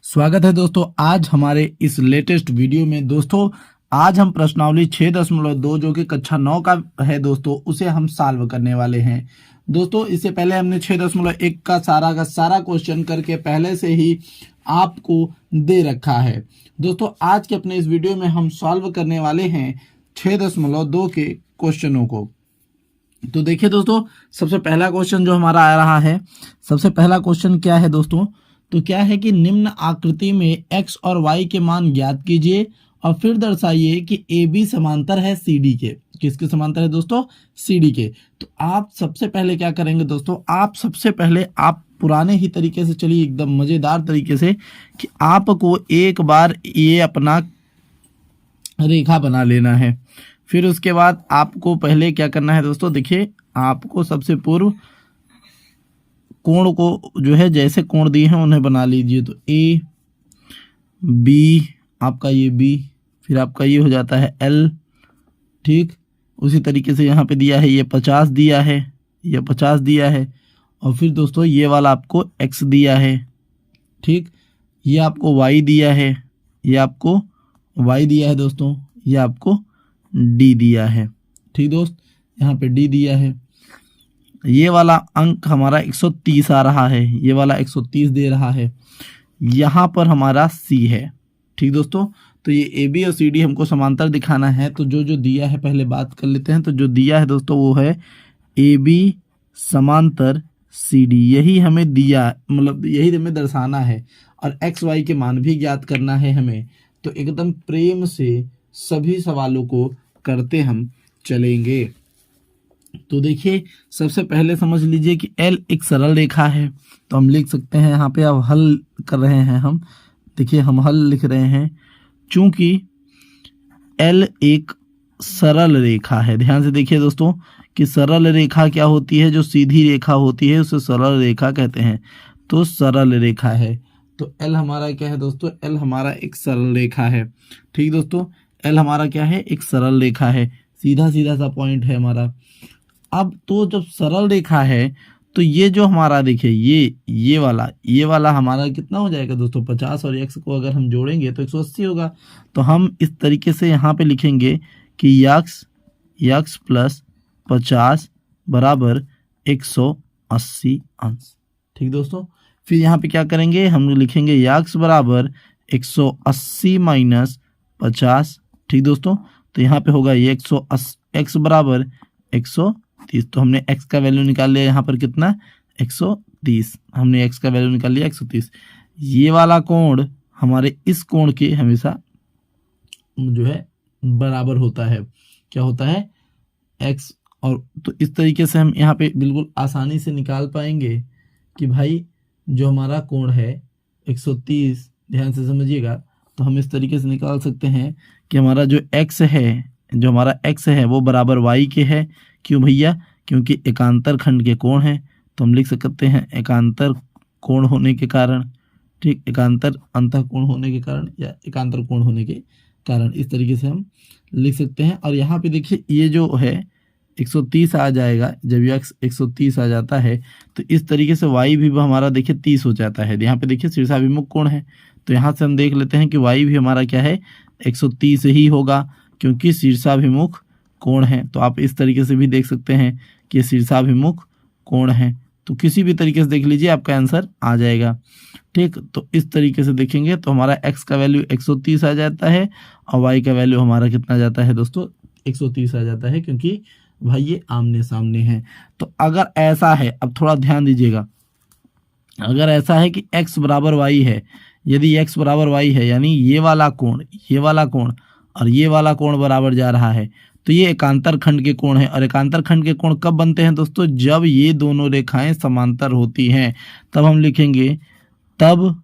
स्वागत है दोस्तों आज हमारे इस लेटेस्ट वीडियो में। दोस्तों आज हम प्रश्नावली 6.2 जो कि कक्षा 9 का है दोस्तों, उसे हम सॉल्व करने वाले हैं। दोस्तों इससे पहले हमने 6.1 का सारा क्वेश्चन करके पहले से ही आपको दे रखा है। दोस्तों आज के अपने इस वीडियो में हम सॉल्व करने वाले हैं 6.2 के क्वेश्चनों को। तो देखिए दोस्तों, सबसे पहला क्वेश्चन जो हमारा आ रहा है, सबसे पहला क्वेश्चन क्या है दोस्तों, तो क्या है कि निम्न आकृति में x और y के मान ज्ञात कीजिए और फिर दर्शाइए कि AB समांतर है CD के। किसके समांतर है दोस्तों? CD के। तो आप सबसे पहले क्या करेंगे दोस्तों, आप सबसे पहले आप पुराने ही तरीके से चलिए, एकदम मजेदार तरीके से, कि आपको एक बार ये अपना रेखा बना लेना है। फिर उसके बाद आपको पहले क्या करना है दोस्तों, देखिए आपको सबसे पूर्व कोण को जो है, जैसे कोण दिए हैं उन्हें बना लीजिए। तो ए बी, आपका ये बी, फिर आपका ये हो जाता है एल, ठीक। उसी तरीके से यहाँ पे दिया है ये 50 दिया है, ये 50 दिया है, और फिर दोस्तों ये वाला आपको एक्स दिया है, ठीक। ये आपको वाई दिया है, ये आपको वाई दिया है दोस्तों, ये आपको डी दिया है, ठीक दोस्त। यहाँ पे डी दिया है। ये वाला अंक हमारा 130 आ रहा है, ये वाला 130 दे रहा है। यहाँ पर हमारा सी है, ठीक दोस्तों। तो ये ए बी और सी डी हमको समांतर दिखाना है। तो जो जो दिया है पहले बात कर लेते हैं। तो जो दिया है दोस्तों वो है ए बी समांतर सी डी, यही हमें दिया, मतलब यही हमें दर्शाना है। और एक्स वाई के मान भी ज्ञात करना है हमें। तो एकदम प्रेम से सभी सवालों को करते हम चलेंगे। तो देखिए सबसे पहले समझ लीजिए कि L एक सरल रेखा है। तो हम लिख सकते हैं, यहाँ पे अब हल कर रहे हैं हम, देखिए हम हल लिख रहे हैं। चूंकि L एक सरल रेखा है, ध्यान से देखिए दोस्तों कि सरल रेखा क्या होती है, जो सीधी रेखा होती है उसे सरल रेखा कहते हैं। तो सरल रेखा है, तो L हमारा क्या है दोस्तों, L हमारा एक सरल रेखा है, ठीक दोस्तों। L हमारा क्या है, एक सरल रेखा है, सीधा सीधा सा पॉइंट है हमारा। अब तो जब सरल रेखा है तो ये जो हमारा देखिए ये वाला हमारा कितना हो जाएगा दोस्तों, 50 और x को अगर हम जोड़ेंगे तो 180 होगा। तो हम इस तरीके से यहाँ पे लिखेंगे कि x प्लस 50 बराबर 180 अंश, ठीक दोस्तों। फिर यहाँ पे क्या करेंगे, हम लिखेंगे x बराबर 180 माइनस 50, ठीक दोस्तों। तो यहाँ पे होगा ये 180, x बराबर 130। तो हमने x का वैल्यू निकाल लिया यहाँ पर कितना, 130। हमने x का वैल्यू निकाल लिया 130। ये वाला कोण हमारे इस कोण के हमेशा जो है बराबर होता है, क्या होता है, x। और तो इस तरीके से हम यहाँ पे बिल्कुल आसानी से निकाल पाएंगे कि भाई जो हमारा कोण है 130, ध्यान से समझिएगा। तो हम इस तरीके से निकाल सकते हैं कि हमारा जो x है, जो हमारा x है वो बराबर y के है। क्यों भैया, क्योंकि एकांतर खंड के कोण है। तो हम लिख सकते हैं एकांतर कोण होने के कारण, ठीक, एकांतर अंतः कोण होने के कारण या एकांतर कोण होने के कारण, इस तरीके से हम लिख सकते हैं। और यहाँ पे देखिए ये जो है 130 आ जाएगा, जब ये 130 आ जाता है तो इस तरीके से y भी हमारा देखिए 30 हो जाता है। यहाँ पे देखिए शीर्षाभिमुख कोण है, तो यहाँ से हम देख लेते हैं कि y भी हमारा क्या है, 130 ही होगा, क्योंकि शीर्षाभिमुख कोण है। तो आप इस तरीके से भी देख सकते हैं कि शीर्षाभिमुख कोण है। तो किसी भी तरीके से देख लीजिए, आपका आंसर आ जाएगा, ठीक। तो इस तरीके से देखेंगे तो हमारा x का वैल्यू 130 आ जाता है और y का वैल्यू हमारा कितना जाता है दोस्तों, 130 आ जाता है, क्योंकि भाई ये आमने सामने है। तो अगर ऐसा है, अब थोड़ा ध्यान दीजिएगा, अगर ऐसा है कि x बराबर y है, यदि x बराबर y है यानी ये वाला कोण और ये वाला कोण बराबर जा रहा है, तो ये एकांतर खंड के कोण है। और एकांतर खंड के कोण कब बनते हैं दोस्तों, जब ये दोनों रेखाएं समांतर होती हैं। तब हम लिखेंगे तब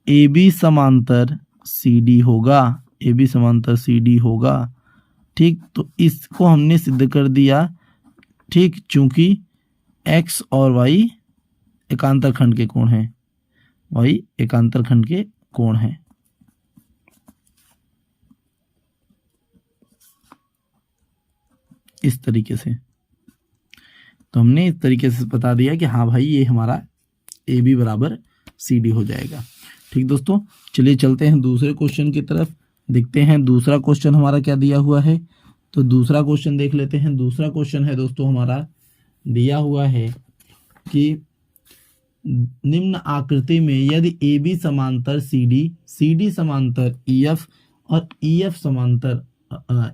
AB समांतर CD होगा, AB समांतर CD होगा, ठीक। तो इसको हमने सिद्ध कर दिया, ठीक, चूंकि x और y एकांतर खंड के कोण हैं, y एकांतर खंड के कोण हैं। इस तरीके से तो हमने इस तरीके से बता दिया कि हाँ भाई ये हमारा AB बराबर सी डी हो जाएगा। ठीक दोस्तों, चलिए चलते हैं दूसरे क्वेश्चन की तरफ, देखते हैं दूसरा क्वेश्चन हमारा क्या दिया हुआ है। तो दूसरा क्वेश्चन देख लेते हैं। दूसरा क्वेश्चन है दोस्तों हमारा दिया हुआ है कि निम्न आकृति में यदि ए बी समांतर सी डी समांतर ई एफ और ई एफ समांतर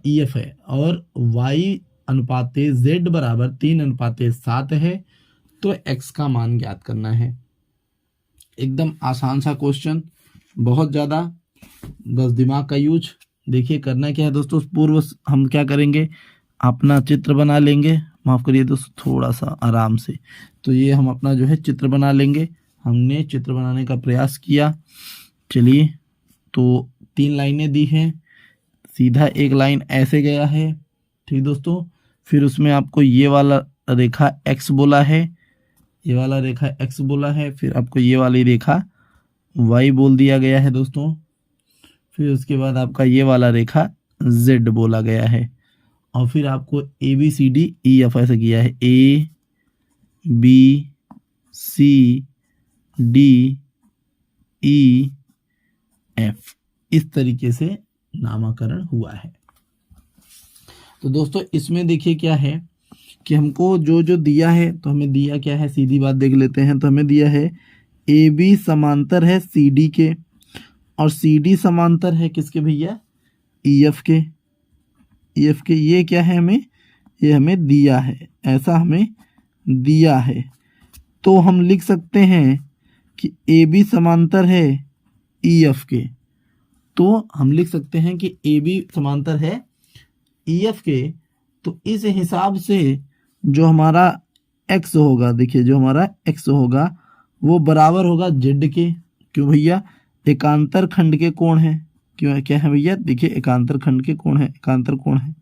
ई एफ है और y अनुपाते z बराबर 3:7 है तो x का मान ज्ञात करना है। एकदम आसान सा क्वेश्चन, बहुत ज़्यादा बस दिमाग का यूज। देखिए करना क्या है दोस्तों, पूर्व हम क्या करेंगे, अपना चित्र बना लेंगे। माफ़ करिए दोस्तों, थोड़ा सा आराम से। तो ये हम अपना जो है चित्र बना लेंगे। हमने चित्र बनाने का प्रयास किया। चलिए, तो 3 लाइनें दी हैं, सीधा एक लाइन ऐसे गया है। ठीक दोस्तों, फिर उसमें आपको ये वाला रेखा x बोला है, ये वाला रेखा x बोला है, फिर आपको ये वाली रेखा y बोल दिया गया है दोस्तों। फिर उसके बाद आपका ये वाला रेखा z बोला गया है और फिर आपको A B C D E F ऐसे किया है, A B C D E F, इस तरीके से नामकरण हुआ है। तो दोस्तों इसमें देखिए क्या है कि हमको जो जो दिया है, तो हमें दिया क्या है, सीधी बात देख लेते हैं। तो हमें दिया है ए बी समांतर है सी डी के और सी डी समांतर है किसके भैया, ई एफ के। ई एफ के ये क्या है, हमें ये हमें दिया है, ऐसा हमें दिया है। तो हम लिख सकते हैं कि ए बी समांतर है ई एफ के। तो हम लिख सकते हैं कि ए बी समांतर है ई एफ के। तो इस हिसाब से जो हमारा x होगा, देखिए जो हमारा x होगा वो बराबर होगा z के। क्यों भैया, एकांतर खंड के कोण है। क्यों, क्या है भैया, देखिए एकांतर खंड के कोण है, एकांतर कोण है।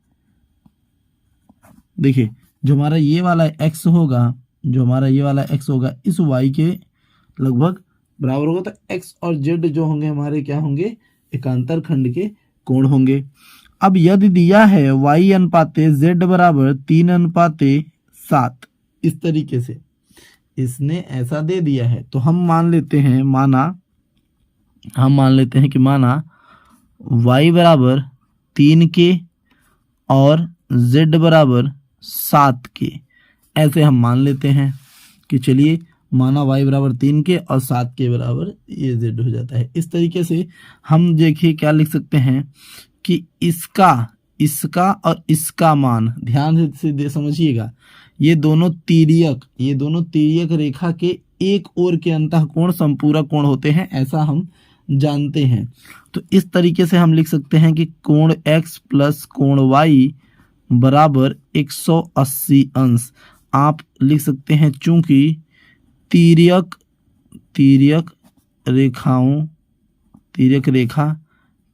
देखिए जो हमारा ये वाला x होगा, जो हमारा ये वाला x होगा इस y के लगभग बराबर होगा। तो x और z जो होंगे हमारे क्या होंगे, एकांतर खंड के कोण होंगे। अब यदि दिया है y अनुपाते z बराबर 3:7, इस तरीके से इसने ऐसा दे दिया है, तो हम मान लेते हैं कि माना y बराबर 3 के और z बराबर 7 के, ऐसे हम मान लेते हैं कि चलिए माना y बराबर 3 के और 7 के बराबर ये z हो जाता है। इस तरीके से हम देखिए क्या लिख सकते हैं कि इसका और इसका मान, ध्यान से समझिएगा, ये दोनों तिर्यक रेखा के एक ओर के अंतःकोण संपूरक कोण होते हैं, ऐसा हम जानते हैं। तो इस तरीके से हम लिख सकते हैं कि कोण x प्लस कोण y बराबर 180 अंश आप लिख सकते हैं। चूंकि तिर्यक रेखा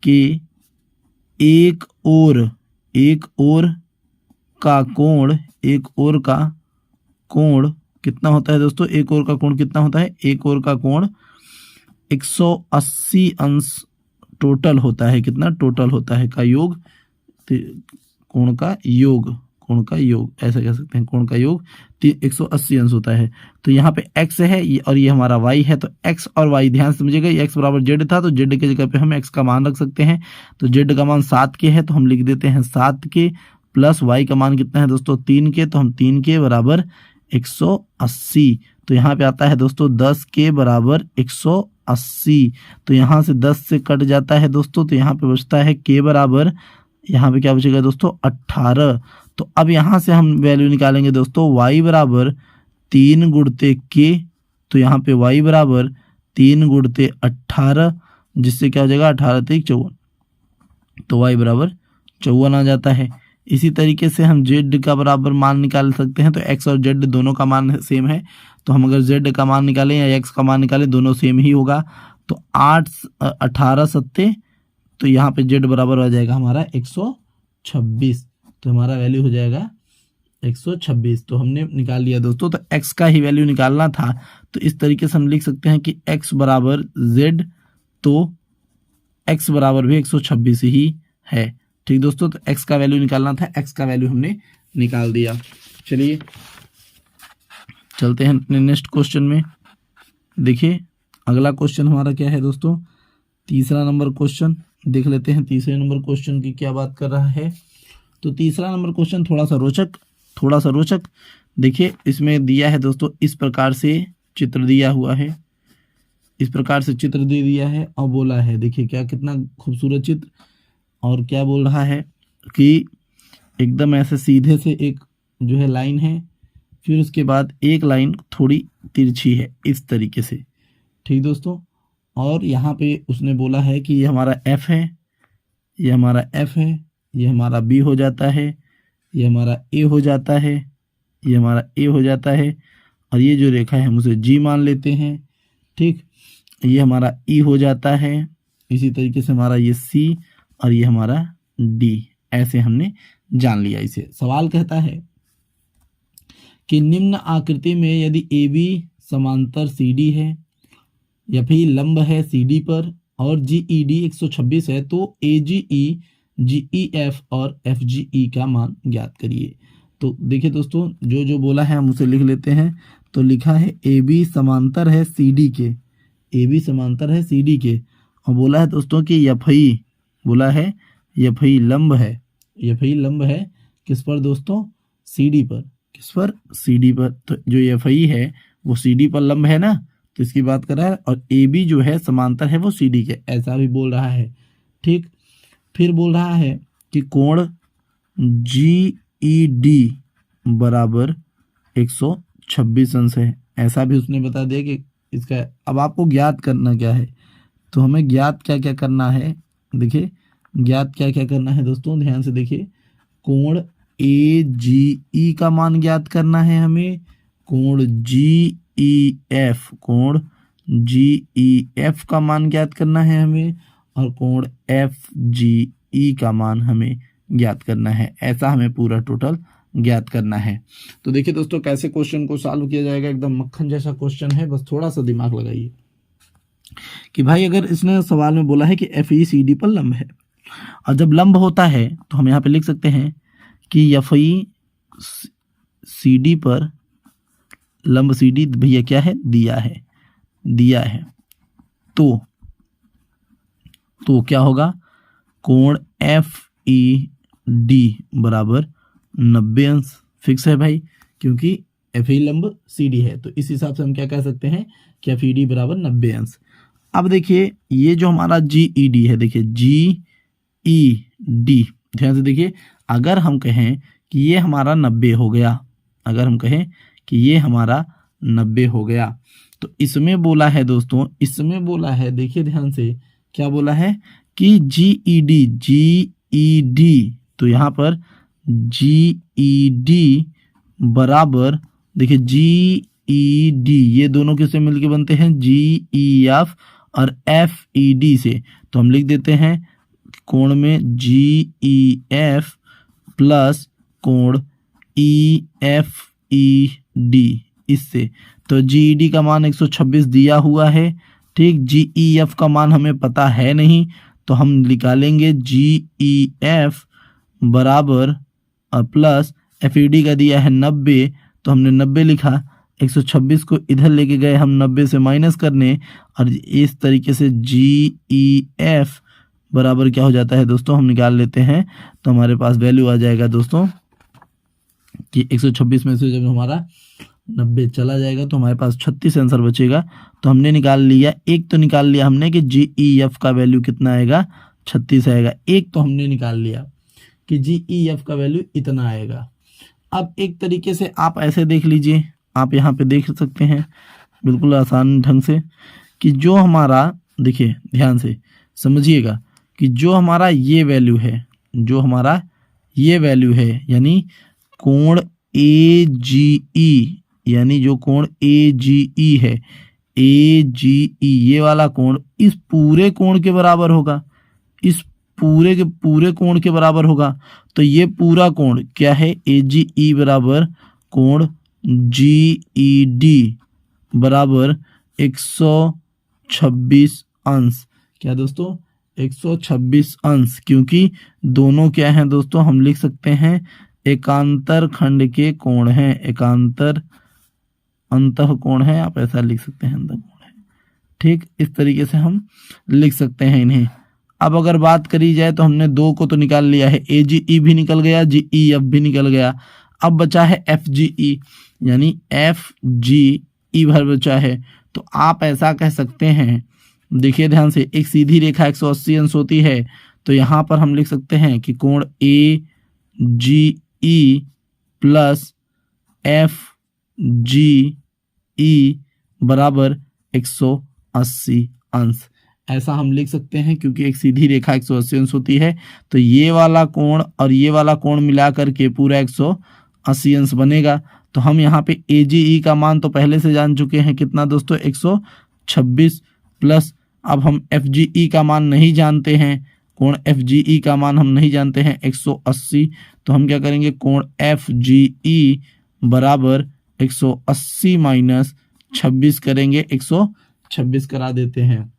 के एक ओर का कोण कितना होता है दोस्तों, एक ओर का कोण कितना होता है, एक ओर का कोण 180 अंश टोटल होता है। कितना टोटल होता है का योग, कोण का योग ऐसा कह सकते हैं, कोण का योग 180 अंश होता है। तो यहाँ पे x है और ये हमारा y है। तो x और y ध्यान से समझिएगा, x बराबर z था तो z की जगह पे हम x का मान रख सकते हैं। तो z का मान 7 के है तो हम लिख देते हैं 7 के, प्लस y का मान कितना है दोस्तों 3 के, तो हम 3 के बराबर 180। तो यहाँ पे आता है दोस्तों 10 के बराबर 180। तो यहाँ से 10 से कट जाता है दोस्तों, तो यहाँ पे बचता है k बराबर, यहाँ पे क्या बचेगा दोस्तों 18। तो अब यहाँ से हम वैल्यू निकालेंगे दोस्तों y बराबर 3 गुणते k। तो यहाँ पे y बराबर 3 गुणते 18, जिससे क्या हो जाएगा 18 3 54, तो y बराबर 54 आ जाता है। इसी तरीके से हम z का बराबर मान निकाल सकते हैं। तो x और z दोनों का मान सेम है, तो हम अगर z का मान निकालें या x का मान निकालें दोनों सेम ही होगा। तो 18 सत्ते, तो यहाँ पे z बराबर आ जाएगा हमारा 126। तो हमारा वैल्यू हो जाएगा 126। तो हमने निकाल लिया दोस्तों। तो x का ही वैल्यू निकालना था, तो इस तरीके से हम लिख सकते हैं कि x बराबर z, तो x बराबर भी 126 ही है। ठीक दोस्तों, तो x का वैल्यू निकालना था, x का वैल्यू हमने निकाल दिया। चलिए चलते हैं अपने नेक्स्ट क्वेश्चन में। देखिए अगला क्वेश्चन हमारा क्या है दोस्तों, तीसरा नंबर क्वेश्चन देख लेते हैं। तीसरे नंबर क्वेश्चन की क्या बात कर रहा है, तो तीसरा नंबर क्वेश्चन थोड़ा सा रोचक देखिए। इसमें दिया है दोस्तों, इस प्रकार से चित्र दिया हुआ है, इस प्रकार से चित्र दे दिया है और बोला है, देखिए क्या कितना खूबसूरत चित्र। और क्या बोल रहा है कि एकदम ऐसे सीधे से एक जो है लाइन है, फिर उसके बाद एक लाइन थोड़ी तिरछी है इस तरीके से, ठीक दोस्तों। और यहाँ पे उसने बोला है कि ये हमारा एफ है, ये हमारा एफ है, ये हमारा बी हो जाता है, ये हमारा ए हो जाता है, ये हमारा ए हो जाता है, और ये जो रेखा है हम उसे जी मान लेते हैं, ठीक। ये हमारा ई हो जाता है, इसी तरीके से हमारा ये सी और ये हमारा डी, ऐसे हमने जान लिया इसे। सवाल कहता है कि निम्न आकृति में यदि ए बी समांतर सी डी है या फिर लंब है सी डी पर और जी ई डी 126 है तो ए जी ई, जी ई एफ और एफ जी ई का मान ज्ञात करिए। तो देखिए दोस्तों, जो बोला है हम उसे लिख लेते हैं। तो लिखा है ए बी समांतर है सी डी के, ए बी समांतर है सी डी के, और बोला है दोस्तों कि एफ ई, बोला है एफ ई लंब है, एफ ई लंब है किस पर दोस्तों, सी डी पर, किस पर, सी डी पर। तो जो एफ ई है वो सी डी पर लंब है ना, तो इसकी बात कर रहा है। और ए बी जो है समांतर है वो सी डी के, ऐसा भी बोल रहा है, ठीक। फिर बोल रहा है कि कोण जी ई डी बराबर 126 अंश है, ऐसा भी उसने बता दिया कि इसका। अब आपको ज्ञात करना क्या है, तो हमें ज्ञात क्या क्या करना है, देखिए ज्ञात क्या क्या करना है दोस्तों, ध्यान से देखिए। कोण ए जी ई का मान ज्ञात करना है हमें, कोण जी ई एफ, कोण जी ई एफ का मान ज्ञात करना है हमें, और कोण एफ जी ई का मान हमें ज्ञात करना है। ऐसा हमें पूरा टोटल ज्ञात करना है। तो देखिए दोस्तों कैसे क्वेश्चन को सॉल्व किया जाएगा, एकदम मक्खन जैसा क्वेश्चन है, बस थोड़ा सा दिमाग लगाइए कि भाई अगर इसने सवाल में बोला है कि एफ ई सी डी पर लंब है, और जब लंब होता है तो हम यहाँ पे लिख सकते हैं कि एफ ई सी डी पर लंब, सी डी भैया क्या है, दिया है, दिया है। तो क्या होगा, कोण एफ ई डी बराबर 90 अंश, फिक्स है भाई, क्योंकि एफ ई लंब सी डी है। तो इस हिसाब से हम क्या कह सकते हैं कि एफ ई डी बराबर 90 अंश। अब देखिए ये जो हमारा जी ई डी है, देखिए जी ई डी, ध्यान से देखिए। अगर हम कहें कि ये हमारा 90 हो गया, अगर हम कहें कि ये हमारा 90 हो गया, तो इसमें बोला है दोस्तों, इसमें बोला है, देखिए ध्यान से क्या बोला है कि जी ई डी, जी ई डी, तो यहाँ पर जी ई डी बराबर, देखिए जी ई डी ये दोनों किससे मिलके बनते हैं, जी ई एफ और एफ ई डी से। तो हम लिख देते हैं कोण में जी ई एफ प्लस कोण ई एफ ई डी, इससे। तो जी ई डी का मान 126 दिया हुआ है, ठीक। जी ई एफ का मान हमें पता है नहीं, तो हम निकालेंगे जी ई एफ बराबर प्लस एफ ई डी का दिया है 90, तो हमने 90 लिखा, 126 को इधर लेके गए हम 90 से माइनस करने, और इस तरीके से जी ई एफ बराबर क्या हो जाता है दोस्तों, हम निकाल लेते हैं। तो हमारे पास वैल्यू आ जाएगा दोस्तों कि 126 में से जब हमारा 90 चला जाएगा तो हमारे पास 36 आंसर बचेगा। तो हमने निकाल लिया, एक तो निकाल लिया हमने कि जी ई एफ का वैल्यू कितना आएगा, 36 आएगा। एक तो हमने निकाल लिया कि जी ई एफ का वैल्यू इतना आएगा। अब एक तरीके से आप ऐसे देख लीजिए, आप यहाँ पे देख सकते हैं बिल्कुल आसान ढंग से कि जो हमारा, देखिए ध्यान से समझिएगा कि जो हमारा ये वैल्यू है, जो हमारा ये वैल्यू है, यानी कोण ए जी ई, यानी जो कोण ए जी ई है, ए जी ई ये वाला कोण इस पूरे कोण के बराबर होगा, इस पूरे के पूरे कोण के बराबर होगा। तो ये पूरा कोण क्या है, ए जी ई बराबर कोण जी ई डी बराबर 126 अंश। क्या दोस्तों, 126 अंश, क्योंकि दोनों क्या हैं दोस्तों, हम लिख सकते हैं एकांतर खंड के कोण हैं, एकांतर अंतः कोण है, आप ऐसा लिख सकते हैं, अंतः कोण है, ठीक, इस तरीके से हम लिख सकते हैं इन्हें। अब अगर बात करी जाए तो हमने 2 को तो निकाल लिया है, AGE भी निकल गया, GEF भी निकल गया। अब बचा है FGE, यानी FGE भर बचा है। तो आप ऐसा कह सकते हैं, देखिए ध्यान से, एक सीधी रेखा 180 अंश होती है, तो यहाँ पर हम लिख सकते हैं कि कोण AGE प्लस FGE बराबर 180 अंश। ऐसा हम लिख सकते हैं, क्योंकि एक सीधी रेखा 180 अंश होती है, तो ये वाला कोण और ये वाला कोण मिला करके पूरा 180 अंश बनेगा। तो हम यहाँ पे AGE का मान तो पहले से जान चुके हैं, कितना दोस्तों, 126 प्लस, अब हम FGE का मान नहीं जानते हैं, कोण FGE का मान हम नहीं जानते हैं 180, तो हम क्या करेंगे, कोण FGE बराबर 180 माइनस 26 करेंगे, 126 करा देते हैं।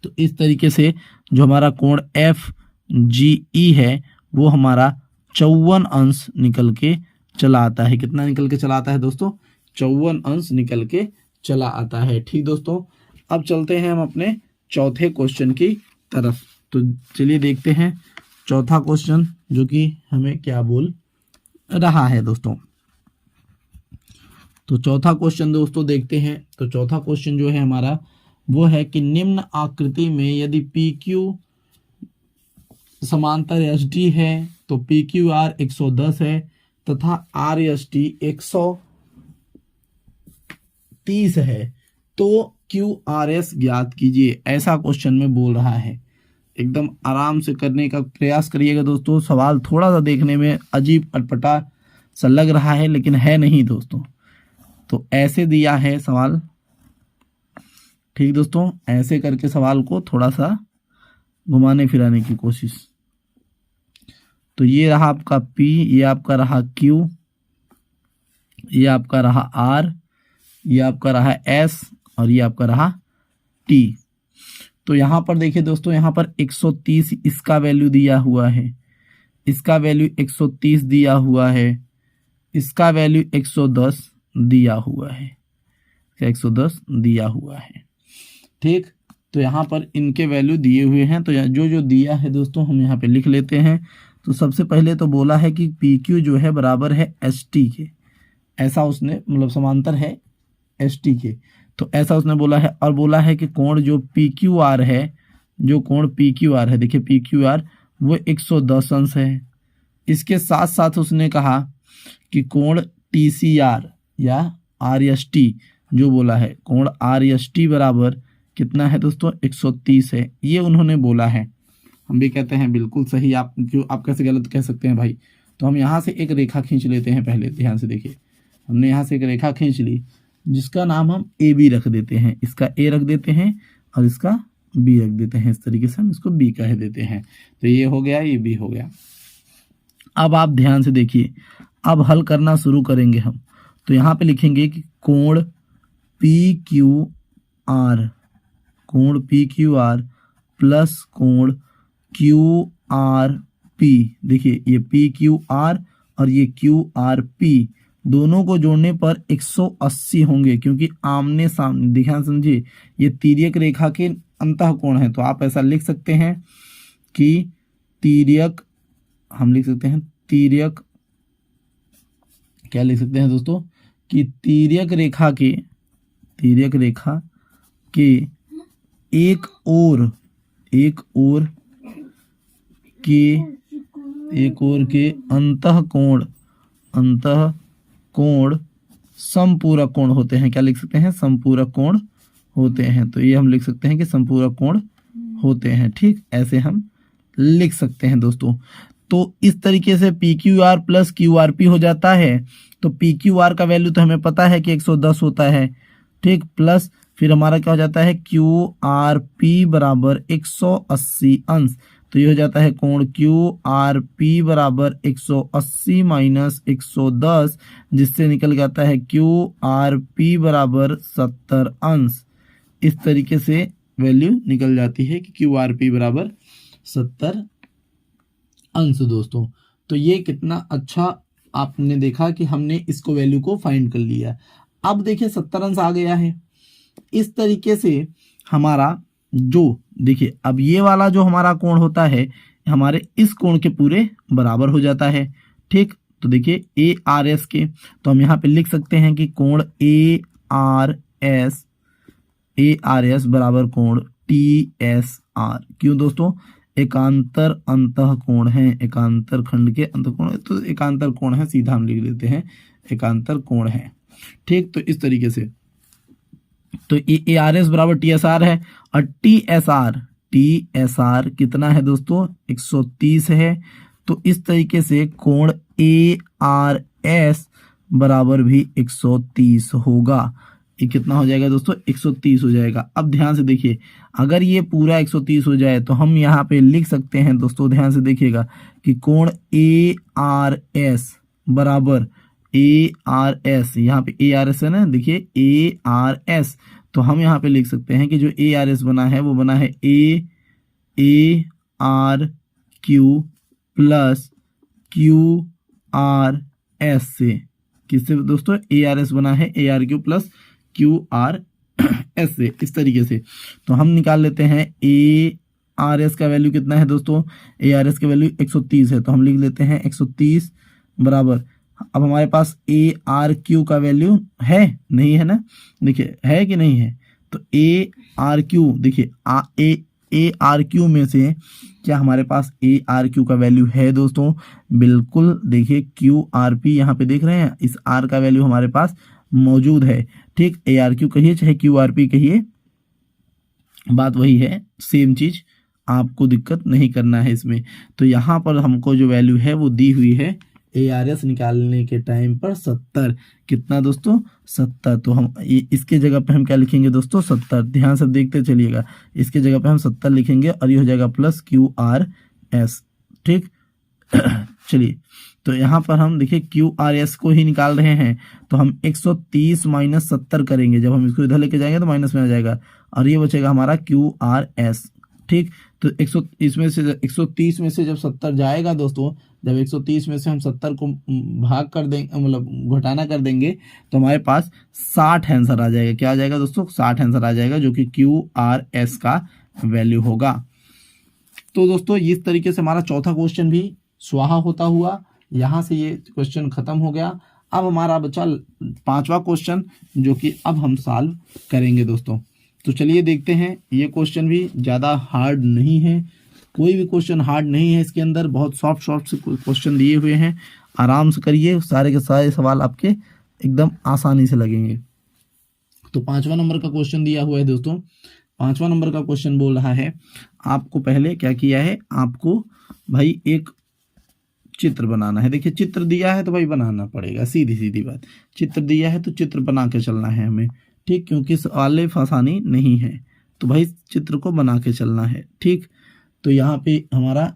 तो इस तरीके से जो हमारा कोण FGE है वो हमारा 54 अंश निकल के चला आता है। कितना निकल के चला आता है दोस्तों, 54 अंश निकल के चला आता है। ठीक दोस्तों, अब चलते हैं हम अपने चौथे क्वेश्चन की तरफ। तो चलिए देखते हैं चौथा क्वेश्चन जो कि हमें क्या बोल रहा है दोस्तों। तो चौथा क्वेश्चन दोस्तों देखते हैं। तो चौथा क्वेश्चन जो है हमारा वो है कि निम्न आकृति में यदि PQ समांतर SD है तो PQR 110 है तथा RST 130 है, तो QRS ज्ञात कीजिए। ऐसा क्वेश्चन में बोल रहा है। एकदम आराम से करने का प्रयास करिएगा दोस्तों। सवाल थोड़ा सा देखने में अजीब अटपटा सा लग रहा है, लेकिन है नहीं दोस्तों। तो ऐसे दिया है सवाल, ठीक दोस्तों, ऐसे करके सवाल को थोड़ा सा घुमाने फिराने की कोशिश। तो ये रहा आपका P, ये आपका रहा Q, ये आपका रहा R, ये आपका रहा S और ये आपका रहा T। तो यहाँ पर देखिए दोस्तों, यहाँ पर 130 इसका वैल्यू दिया हुआ है, इसका वैल्यू 130 दिया हुआ है, इसका वैल्यू 110 दिया हुआ है, 110 दिया हुआ है। ठीक, तो यहाँ पर इनके वैल्यू दिए हुए हैं। तो जो जो दिया है दोस्तों हम यहाँ पे लिख लेते हैं। तो सबसे पहले तो बोला है कि PQ जो है बराबर है ST के, ऐसा उसने मतलब समांतर है ST के, तो ऐसा उसने बोला है। और बोला है कि कोण जो PQR है, जो कोण PQR है, देखिए PQR वो 110 अंश है। इसके साथ साथ उसने कहा कि कोण TCR या RST जो बोला है, कोण RST बराबर कितना है दोस्तों, 130 है, ये उन्होंने बोला है। हम भी कहते हैं बिल्कुल सही, आप क्यों, आप कैसे गलत कह सकते हैं भाई। तो हम यहाँ से एक रेखा खींच लेते हैं। पहले ध्यान से देखिए, हमने यहाँ से एक रेखा खींच ली जिसका नाम हम AB रख देते हैं, इसका A रख देते हैं और इसका B रख देते हैं। इस तरीके से हम इसको B कह देते हैं। तो ये हो गया, ये B हो गया। अब आप ध्यान से देखिए, अब हल करना शुरू करेंगे हम। तो यहाँ पे लिखेंगे कि कोण PQR, कोण PQR प्लस कोण QRP। देखिए ये PQR और ये QRP दोनों को जोड़ने पर 180 होंगे, क्योंकि आमने सामने, ध्यान समझिए, ये तिर्यक रेखा के अंतः कोण है। तो आप ऐसा लिख सकते हैं कि तिर्यक, हम लिख सकते हैं तिर्यक, क्या लिख सकते हैं दोस्तों, कि तिर्यक रेखा के, तिर्यक रेखा के एक ओर के अंतः कोण समपूरक कोण होते हैं। क्या लिख सकते हैं, समपूरक कोण होते हैं। तो ये हम लिख सकते हैं कि समपूरक कोण होते हैं। ठीक, ऐसे हम लिख सकते हैं दोस्तों। तो इस तरीके से PQR प्लस QRP हो जाता है। तो PQR का वैल्यू तो हमें पता है कि 110 होता है, ठीक, प्लस फिर हमारा क्या हो जाता है, QRP बराबर 180 अंश। तो ये हो जाता है कोण QRP बराबर 180 माइनस 110, जिससे निकल जाता है QRP बराबर 70 अंश। इस तरीके से वैल्यू निकल जाती है कि QRP बराबर 70 अंश दोस्तों। तो ये कितना अच्छा आपने देखा कि हमने इसको वैल्यू को फाइंड कर लिया। अब देखिए 70 अंश आ गया है, इस तरीके से हमारा जो देखिए अब ये वाला जो हमारा कोण होता है हमारे इस कोण के पूरे बराबर हो जाता है। ठीक, तो देखिए ए आर एस के, तो हम यहाँ पे लिख सकते हैं कि कोण ए आर एस बराबर कोण टी एस आर। क्यों दोस्तों? एकांतर अंतः कोण है, एकांतर खंड के अंतः कोण है, तो एकांतर कोण है, सीधा हम लिख देते हैं एकांतर कोण है। ठीक, तो इस तरीके से तो ए आर एस बराबर टी एस आर है और टी एस आर कितना है दोस्तों? 130 है। तो इस तरीके से कोण ए आर एस बराबर भी 130 होगा। ये कितना हो जाएगा दोस्तों? 130 हो जाएगा। अब ध्यान से देखिए, अगर ये पूरा 130 हो जाए तो हम यहाँ पे लिख सकते हैं दोस्तों, ध्यान से देखिएगा कि कोण ए आर एस बराबर ए आर एस, यहाँ पे ए आर एस है ना, देखिए ए आर एस, तो हम यहाँ पे लिख सकते हैं कि जो ए आर एस बना है वो बना है A R Q plus Q R S से। किससे दोस्तों? ए आर एस बना है A R Q plus Q R S से। इस तरीके से तो हम निकाल लेते हैं ए आर एस का वैल्यू कितना है दोस्तों? ए आर एस का वैल्यू 130 है, तो हम लिख लेते हैं 130 बराबर, अब हमारे पास ए आर क्यू का वैल्यू है, नहीं है ना, देखिए है कि नहीं है, तो ए आर क्यू देखिए ए आर क्यू में से क्या हमारे पास ए आर क्यू का वैल्यू है दोस्तों? बिल्कुल, देखिए क्यू आर पी यहाँ पे देख रहे हैं, इस आर का वैल्यू हमारे पास मौजूद है। ठीक, ए आर क्यू कहिए चाहे क्यू आर पी कहिए, बात वही है, सेम चीज, आपको दिक्कत नहीं करना है इसमें। तो यहाँ पर हमको जो वैल्यू है वो दी हुई है ए आर एस निकालने के टाइम पर 70। कितना दोस्तों? 70। तो हम इसके जगह पे हम क्या लिखेंगे दोस्तों? 70। ध्यान से देखते चलिएगा, इसके जगह पे हम 70 लिखेंगे और ये हो जाएगा प्लस क्यू आर एस। ठीक चलिए, तो यहाँ पर हम देखिए क्यू आर एस को ही निकाल रहे हैं, तो हम 130 माइनस 70 करेंगे, जब हम इसको इधर लेके जाएंगे तो माइनस में आ जाएगा और ये बचेगा हमारा क्यू आर एस। ठीक, तो 130 में से जब 70 जाएगा दोस्तों, जब 130 में से हम 70 को भाग कर देंगे, मतलब घटाना कर देंगे, तो हमारे पास 60 आंसर आ जाएगा। क्या आ जाएगा दोस्तों? 60 आंसर आ जाएगा, जो कि क्यू आर एस का वैल्यू होगा। तो दोस्तों इस तरीके से हमारा चौथा क्वेश्चन भी स्वाहा होता हुआ यहाँ से ये क्वेश्चन खत्म हो गया। अब हमारा बचा पांचवा क्वेश्चन, जो कि अब हम सॉल्व करेंगे दोस्तों। तो चलिए देखते हैं, ये क्वेश्चन भी ज़्यादा हार्ड नहीं है, कोई भी क्वेश्चन हार्ड नहीं है इसके अंदर, बहुत सॉफ्ट से क्वेश्चन दिए हुए हैं, आराम से करिए, सारे के सारे सवाल आपके एकदम आसानी से लगेंगे। तो 5वां नंबर का क्वेश्चन दिया हुआ है दोस्तों। 5वां नंबर का क्वेश्चन बोल रहा है, आपको पहले क्या किया है, आपको भाई एक चित्र बनाना है। देखिए चित्र दिया है तो भाई बनाना पड़ेगा, सीधी सीधी बात, चित्र दिया है तो चित्र बना के चलना है हमें। ठीक, क्योंकि सवाल फसानी नहीं है, तो भाई चित्र को बना के चलना है। ठीक, तो यहाँ पे हमारा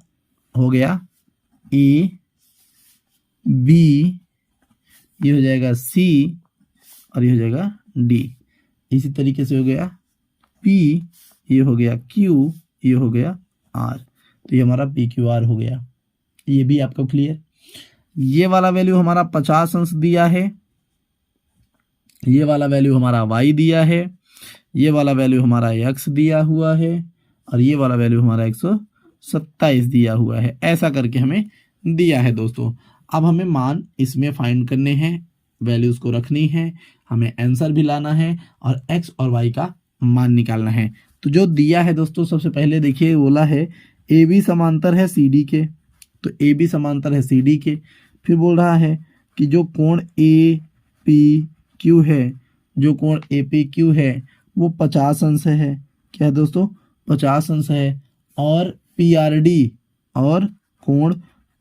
हो गया ए बी, ये हो जाएगा सी और ये हो जाएगा डी। इसी तरीके से हो गया पी, ये हो गया क्यू, ये हो गया आर, तो ये हमारा पी क्यू आर हो गया। ये भी आपको क्लियर। ये वाला वैल्यू हमारा 50 अंश दिया है, ये वाला वैल्यू हमारा y दिया है, ये वाला वैल्यू हमारा x दिया हुआ है और ये वाला वैल्यू हमारा 127 दिया हुआ है। ऐसा करके हमें दिया है दोस्तों। अब हमें मान इसमें फाइंड करने हैं, वैल्यूज को रखनी है, हमें आंसर भी लाना है और x और y का मान निकालना है। तो जो दिया है दोस्तों, सबसे पहले देखिए बोला है ए बी समांतर है सी डी के, तो ए बी समांतर है सी डी के। फिर बोल रहा है कि जो कोण ए पी क्यू है, जो कोण ए पी क्यू है वो 50 अंश है। क्या है दोस्तों? 50 अंश है। और पी आर डी, और कोण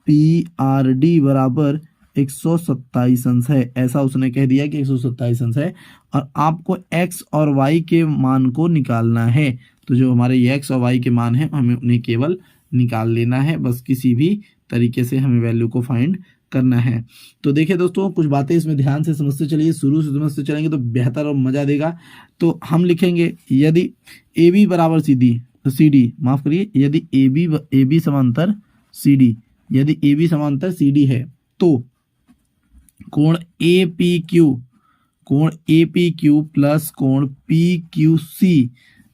पी आर डी बराबर 127 अंश है। ऐसा उसने कह दिया कि 127 अंश है और आपको x और y के मान को निकालना है। तो जो हमारे x और y के मान है हमें उन्हें केवल निकाल लेना है, बस किसी भी तरीके से हमें वैल्यू को फाइंड करना है। तो देखिए दोस्तों, कुछ बातें इसमें ध्यान से समझते चलिए, शुरू से समझते चलेंगे तो बेहतर और मज़ा देगा। तो हम लिखेंगे यदि ए बी बराबर सी डी, माफ़ करिए, यदि ए बी समांतर सी डी, यदि ए बी समांतर सी डी है तो कोण ए पी क्यू कोण ए पी क्यू प्लस कोण पी क्यू सी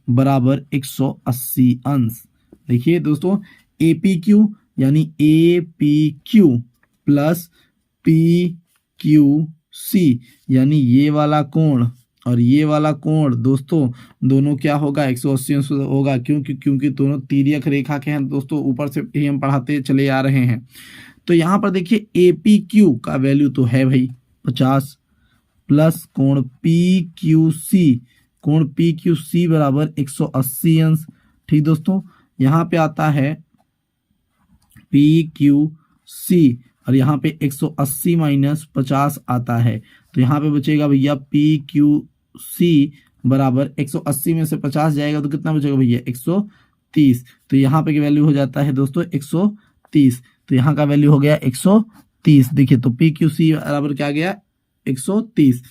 बराबर 180 अंश। देखिए दोस्तों, ए पी क्यू यानी A P Q plus P Q C यानी ये वाला कोण और ये वाला कोण दोस्तों दोनों क्या होगा, 180 अंश होगा। क्योंकि दोनों तिर्यक रेखा के हैं दोस्तों, ऊपर से ही हम पढ़ाते चले आ रहे हैं। तो यहाँ पर देखिए ए पी क्यू का वैल्यू तो है भाई 50 प्लस कोण पी क्यू सी बराबर 180 अंश। ठीक दोस्तों, यहाँ पे आता है पी क्यू सी और यहाँ पे 180 माइनस 50 आता है, तो यहाँ पे बचेगा भैया पी क्यू सी बराबर 180 में से 50 जाएगा तो कितना बचेगा भैया 130। तो यहाँ पे की वैल्यू हो जाता है दोस्तों 130, तो यहाँ का वैल्यू हो गया 130। देखिए तो पी क्यू सी बराबर क्या गया 130।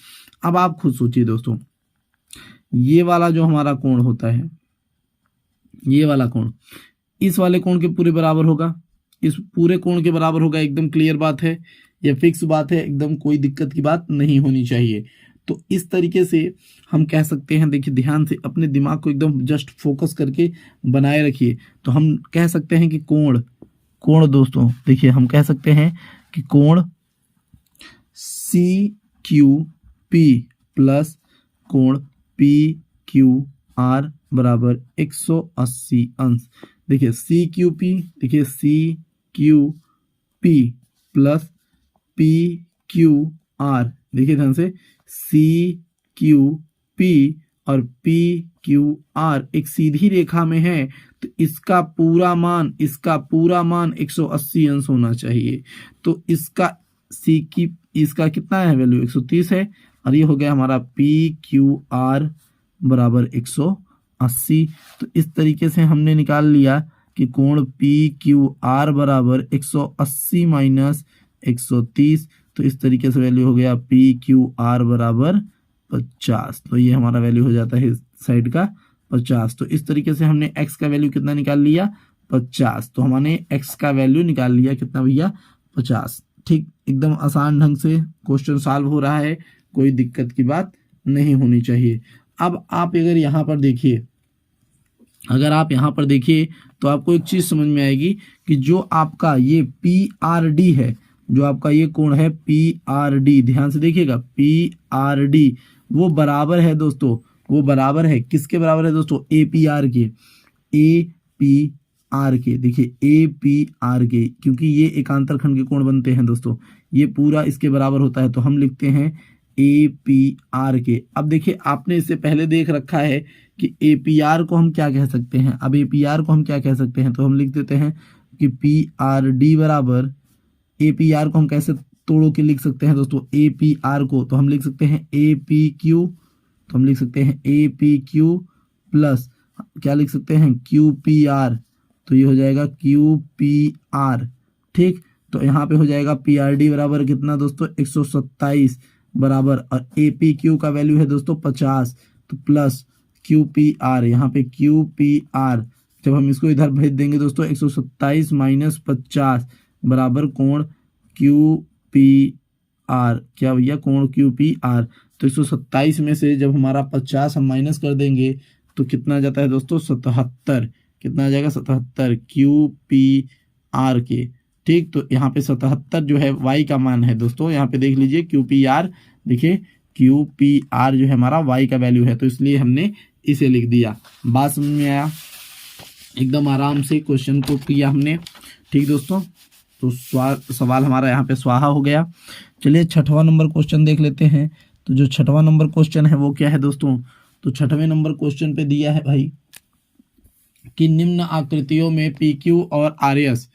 अब आप खुद सोचिए दोस्तों, ये वाला जो हमारा कोण होता है, ये वाला कोण इस वाले कोण के पूरे बराबर होगा, इस पूरे कोण के बराबर होगा। एकदम क्लियर बात है, ये फिक्स बात है, एकदम कोई दिक्कत की बात नहीं होनी चाहिए। तो इस तरीके से हम कह सकते हैं, देखिए ध्यान से अपने दिमाग को एकदम जस्ट फोकस करके बनाए रखिए। तो हम कह सकते हैं कि कोण दोस्तों देखिए हम कह सकते हैं कि कोण सी क्यू पी प्लस कोण पी क्यू आर बराबर 180 अंश। देखिए सी क्यू पी, देखिए C Q P plus P Q R, देखिए ध्यान से सी क्यू पी और पी क्यू आर एक सीधी रेखा में है, तो इसका पूरा मान 180 अंश होना चाहिए। तो इसका सी की इसका कितना है वैल्यू 130 है, और ये हो गया हमारा पी क्यू आर बराबर 180। तो इस तरीके से हमने निकाल लिया कि कोण पी क्यू आर बराबर 180 माइनस 130। तो इस तरीके से वैल्यू हो गया पी क्यू आर बराबर 50। तो ये हमारा वैल्यू हो जाता है इस साइड का 50। तो इस तरीके से हमने x का वैल्यू कितना निकाल लिया 50। तो हमने x का वैल्यू निकाल लिया कितना भैया 50। ठीक, एकदम आसान ढंग से क्वेश्चन सॉल्व हो रहा है, कोई दिक्कत की बात नहीं होनी चाहिए। अब आप अगर यहाँ पर देखिए, तो आपको एक चीज समझ में आएगी कि जो आपका ये पी आर डी है, जो आपका ये कोण है पी आर डी, ध्यान से देखिएगा पी आर डी वो बराबर है दोस्तों, वो बराबर है किसके बराबर है दोस्तों, ए पी आर के, ए पी आर के। देखिए ए पी आर के, क्योंकि ये एकांतर खंड के कोण बनते हैं दोस्तों, ये पूरा इसके बराबर होता है, तो हम लिखते हैं ए पी आर के। अब देखिए आपने इससे पहले देख रखा है कि ए पी आर को हम क्या कह सकते हैं। अब ए पी आर को हम क्या कह सकते हैं, तो हम लिख देते हैं कि पी आर डी बराबर, ए पी आर को हम कैसे तोड़ो के लिख सकते हैं दोस्तों, ए पी आर को तो हम लिख सकते हैं ए पी क्यू, तो हम लिख सकते हैं ए पी क्यू प्लस क्या लिख सकते हैं क्यू पी आर, तो ये हो जाएगा क्यू पी आर। ठीक, तो यहाँ पे हो जाएगा पी आर डी बराबर कितना दोस्तों 127 बराबर, और ए पी क्यू का वैल्यू है दोस्तों 50, तो प्लस क्यू पी आर, यहाँ पे क्यू पी आर जब हम इसको इधर भेज देंगे दोस्तों 127 माइनस 50 बराबर कोण क्यू पी आर, क्या भैया कोण क्यू पी आर। तो 127 में से जब हमारा 50 हम माइनस कर देंगे तो कितना जाता है दोस्तों 77, कितना आ जाएगा 77 क्यू पी आर के। ठीक, तो यहाँ पे 77 जो है y का मान है दोस्तों, यहाँ पे देख लीजिए क्यू पी आर, देखिए क्यू पी आर जो है हमारा y का वैल्यू है, तो इसलिए हमने इसे लिख दिया। बात समझ में आया, एकदम आराम से क्वेश्चन को किया हमने। ठीक दोस्तों, तो सवाल हमारा यहाँ पे स्वाहा हो गया। चलिए 6वां नंबर क्वेश्चन देख लेते हैं। तो जो 6वां नंबर क्वेश्चन है वो क्या है दोस्तों, तो 6वें नंबर क्वेश्चन पे दिया है भाई कि निम्न आकृतियों में पी क्यू और आर एस,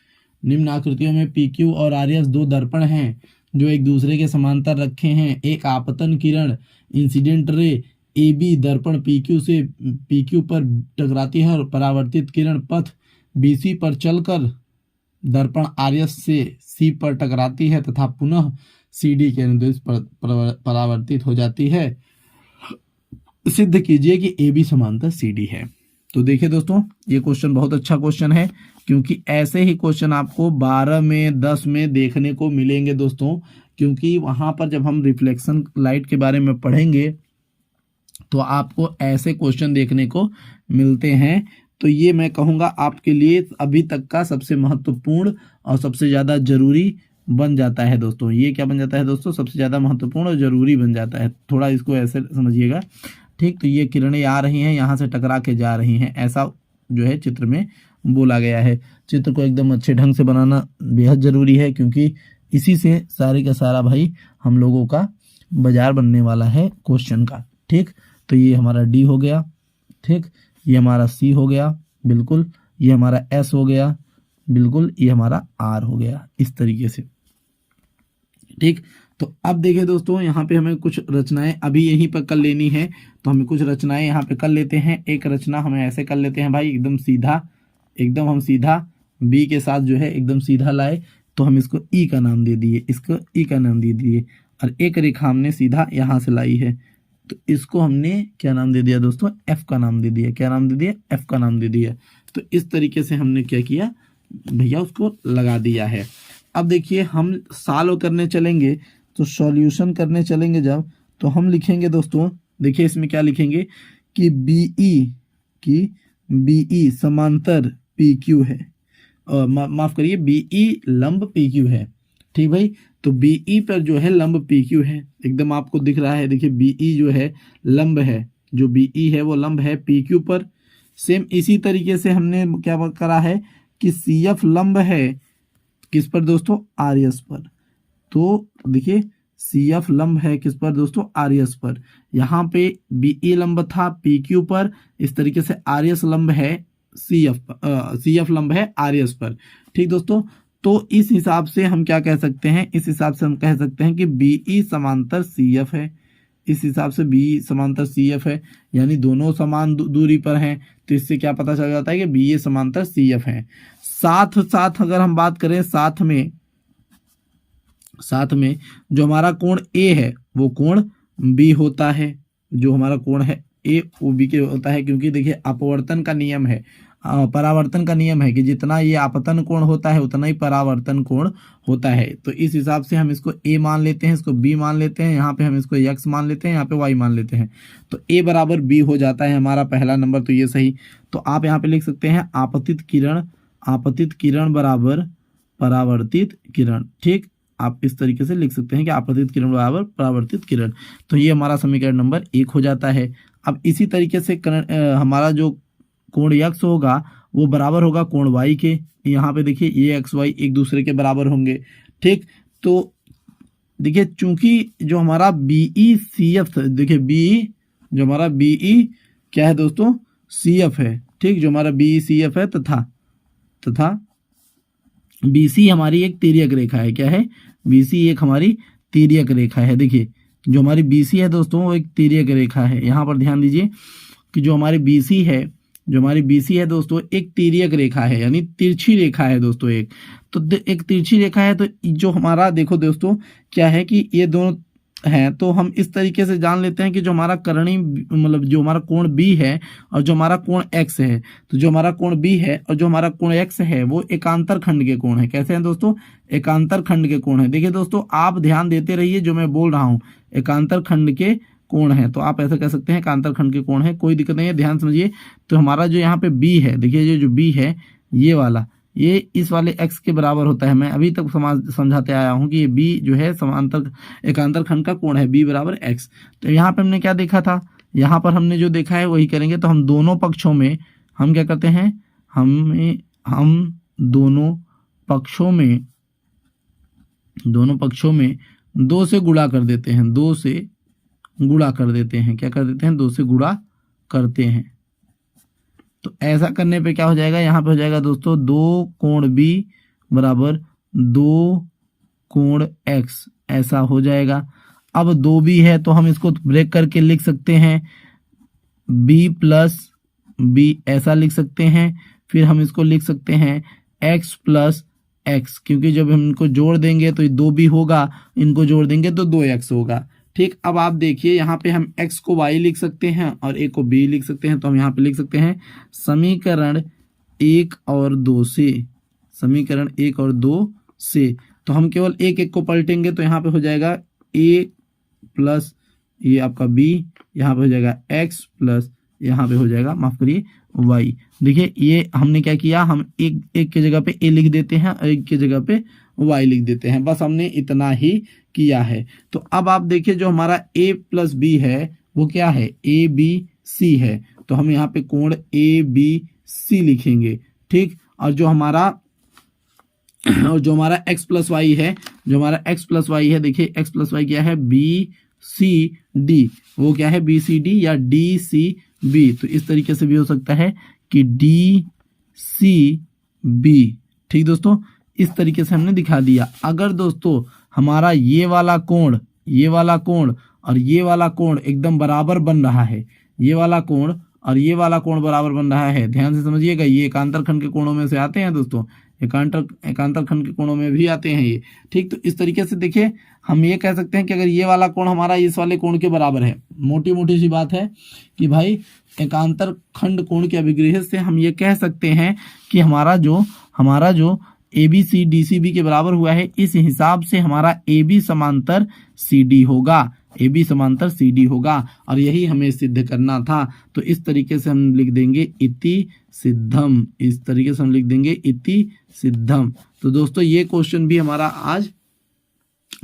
निम्न आकृतियों में पी क्यू और आर एस दो दर्पण हैं जो एक दूसरे के समांतर रखे हैं। एक आपतन किरण इंसिडेंट रे ए बी दर्पण पी क्यू पर टकराती है और परावर्तित किरण पथ बी सी पर चलकर दर्पण आर एस से सी पर टकराती है तथा पुनः सी डी के अनुदेश पर परावर्तित हो जाती है। सिद्ध कीजिए कि ए बी समांतर सी डी है। तो देखिए दोस्तों, ये क्वेश्चन बहुत अच्छा क्वेश्चन है, क्योंकि ऐसे ही क्वेश्चन आपको 12 में 10 में देखने को मिलेंगे दोस्तों। क्योंकि वहां पर जब हम रिफ्लेक्शन लाइट के बारे में पढ़ेंगे तो आपको ऐसे क्वेश्चन देखने को मिलते हैं। तो ये मैं कहूँगा आपके लिए अभी तक का सबसे महत्वपूर्ण और सबसे ज़्यादा जरूरी बन जाता है दोस्तों। ये क्या बन जाता है दोस्तों? सबसे ज़्यादा महत्वपूर्ण और ज़रूरी बन जाता है। थोड़ा इसको ऐसे समझिएगा, ठीक। तो ये किरणें आ रही हैं, यहाँ से टकरा के जा रही हैं, ऐसा जो है चित्र में बोला गया है। चित्र को एकदम अच्छे ढंग से बनाना बेहद ज़रूरी है, क्योंकि इसी से सारे का सारा भाई हम लोगों का बाजार बनने वाला है क्वेश्चन का, ठीक। तो ये हमारा डी हो गया, ठीक। ये हमारा सी हो गया, बिल्कुल। ये हमारा एस हो गया, बिल्कुल। ये हमारा आर हो गया, इस तरीके से, ठीक। तो अब देखिए दोस्तों, यहाँ पे हमें कुछ रचनाएं अभी यहीं पर कर लेनी है। तो हमें कुछ रचनाएं यहाँ पे कर लेते हैं। एक रचना हमें ऐसे कर लेते हैं भाई, एकदम सीधा, एकदम हम सीधा बी के साथ जो है एकदम सीधा लाए, तो हम इसको ई का नाम दे दिए, इसको ई का नाम दे दिए। और एक रेखा हमने सीधा यहाँ से लाई है, तो इसको हमने क्या नाम दे दिया दोस्तों? एफ का नाम दे दिया। क्या नाम दे दिया? एफ का नाम दे दिया। तो इस तरीके से हमने क्या किया भैया, उसको लगा दिया है। अब देखिए, हम सॉल्व करने चलेंगे, तो सॉल्यूशन करने चलेंगे जब, तो हम लिखेंगे दोस्तों, देखिए इसमें क्या लिखेंगे कि बीई समांतर पी क्यू है, माफ करिए, बीई लंब पी क्यू है, ठीक भाई। तो बीई पर जो है लंब पी क्यू है, एकदम आपको दिख रहा है। देखिए बीई जो है लंब है, जो बीई है वो लंब है पी क्यू पर। सेम इसी तरीके से हमने क्या करा है कि सी एफ लंब है किस पर दोस्तों? आर एस पर। तो देखिए सी एफ लंब है किस पर दोस्तों? आर एस पर। यहाँ पे बीई लंब था पी क्यू पर, इस तरीके से आर एस लंब है सी एफ लंब है आर एस पर, ठीक दोस्तों। तो इस हिसाब से हम क्या कह सकते हैं? इस हिसाब से हम कह सकते हैं कि बीई समांतर सी एफ है। इस हिसाब से बीई समांतर सी एफ है, यानी दोनों समान दूरी पर हैं। तो इससे क्या पता चल जाता है कि बीई समांतर सी एफ है। साथ साथ अगर हम बात करें, साथ में जो हमारा कोण ए है वो कोण बी होता है। जो हमारा कोण है ए वो बी के होता है, क्योंकि देखिए अपवर्तन का नियम है, परावर्तन का नियम है कि जितना ये आपतन कोण होता है उतना ही परावर्तन कोण होता है। तो इस हिसाब से हम इसको ए मान लेते हैं, इसको बी मान लेते हैं, यहाँ पे हम इसको एक्स मान लेते हैं, यहाँ पे वाई मान लेते हैं। तो ए बराबर बी हो जाता है हमारा पहला नंबर, तो ये सही। तो आप यहाँ पे लिख सकते हैं आपतित किरण बराबर परावर्तित किरण, ठीक। आप इस तरीके से लिख सकते हैं कि आपतित किरण बराबर परावर्तित किरण। तो ये हमारा समीकरण नंबर 1 हो जाता है। अब इसी तरीके से हमारा जो कोण यक्स होगा वो बराबर होगा कोण वाई के। यहाँ पे देखिए ये एक्स वाई एक दूसरे के बराबर होंगे, ठीक। तो देखिए चूंकि जो हमारा बीई सी एफ, देखिए बीई जो हमारा बीई क्या है दोस्तों? सी एफ है, ठीक। जो हमारा बीई सी एफ है तथा बीसी हमारी एक तिर्यक रेखा है। क्या है? बीसी एक हमारी तिर्यक रेखा है। देखिए जो हमारी बीसी है दोस्तों वो एक तिर्यक रेखा है। यहाँ पर ध्यान दीजिए कि जो हमारी बीसी है दोस्तों एक तिर्यक रेखा है, यानी तिरछी रेखा है दोस्तों एक। तो एक तिरछी रेखा है, तो जो हमारा देखो दोस्तों क्या है कि ये दोनों हैं, तो हम इस तरीके से जान लेते हैं कि जो हमारा करणी मतलब जो हमारा कोण बी है और जो हमारा कोण एक्स है, तो जो हमारा कोण बी है और जो हमारा कोण एक्स है वो एकांतर खंड के कोण है। कैसे हैं दोस्तों? एकांतर खंड के कोण है। देखिए दोस्तों आप ध्यान देते रहिए, जो मैं बोल रहा हूँ एकांतर खंड के कोण है, तो आप ऐसा कह सकते हैं एकांतर खंड के कोण है, कोई दिक्कत नहीं है, ध्यान समझिए। तो हमारा जो यहाँ पे बी है, देखिए जो बी है ये वाला, ये इस वाले x के बराबर होता है। मैं अभी तक समझाते आया हूं कि ये b जो है समांतर एकांतर खंड का कोण है, b बराबर x। तो यहाँ पे हमने क्या देखा था? यहाँ पर हमने जो देखा है वही करेंगे। तो हम दोनों पक्षों में हम क्या करते हैं? हम दोनों पक्षों में 2 से गुणा कर देते हैं। 2 से गुणा कर देते हैं। क्या कर देते हैं? 2 से गुणा करते हैं। तो ऐसा करने पे क्या हो जाएगा? यहाँ पे हो जाएगा दोस्तों 2 कोण बी बराबर 2 कोण एक्स, ऐसा हो जाएगा। अब 2b है तो हम इसको ब्रेक करके लिख सकते हैं b प्लस बी, ऐसा लिख सकते हैं। फिर हम इसको लिख सकते हैं x प्लस एक्स, क्योंकि जब हम इनको जोड़ देंगे तो 2b होगा, इनको जोड़ देंगे तो 2x होगा, ठीक, अब आप देखिए यहाँ पे हम x को y लिख सकते हैं और a को b लिख सकते हैं। तो हम यहाँ पे लिख सकते हैं समीकरण 1 और 2 से, समीकरण 1 और 2 से। तो हम केवल एक एक को पलटेंगे तो यहाँ पे हो जाएगा a प्लस ये आपका b, यहाँ पे हो जाएगा x प्लस यहाँ पे हो जाएगा, माफ करिए, y। देखिए ये हमने क्या किया, हम एक के जगह पे a लिख देते हैं और एक के जगह पे y लिख देते हैं, बस हमने इतना ही किया है। तो अब आप देखिए जो हमारा a प्लस b है वो क्या है, ए बी सी है। तो हम यहाँ पे कोण ए बी सी लिखेंगे, ठीक। और जो हमारा x प्लस वाई है, जो हमारा x प्लस वाई है, देखिए x प्लस वाई क्या है, बी सी डी, वो क्या है, बी सी डी या डी सी बी। तो इस तरीके से भी हो सकता है कि डी सी बी, ठीक दोस्तों, इस तरीके से हमने दिखा दिया। अगर दोस्तों हमारा ये वाला कोण और ये वाला कोण एकदम बराबर बन रहा है, ये वाला कोण और ये वाला कोण बराबर बन रहा है, ध्यान से समझिएगा, ये एकांतर खंड के कोणों में से आते हैं दोस्तों, एकांतर खंड के कोणों में भी आते हैं ये, ठीक। तो इस तरीके से देखिए हम ये कह सकते हैं कि अगर ये वाला कोण हमारा इस वाले कोण के बराबर है, मोटी मोटी सी बात है कि भाई एकांतर खंड कोण के अभिग्रह से हम ये कह सकते हैं कि हमारा जो A B C D C B के बराबर हुआ है, इस हिसाब से हमारा ए बी समांतर सी डी होगा, ए बी समांतर सी डी होगा, और यही हमें सिद्ध करना था। तो इस तरीके से हम लिख देंगे इति सिद्धम, इस तरीके से हम लिख देंगे इति सिद्धम। तो दोस्तों ये क्वेश्चन भी हमारा आज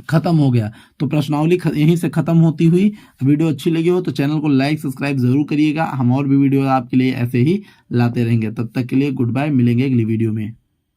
खत्म हो गया। तो प्रश्नावली यहीं से खत्म होती हुई। वीडियो अच्छी लगी हो तो चैनल को लाइक सब्सक्राइब जरूर करिएगा, हम और भी वीडियो आपके लिए ऐसे ही लाते रहेंगे। तब तक के लिए गुड बाय, मिलेंगे अगली वीडियो में।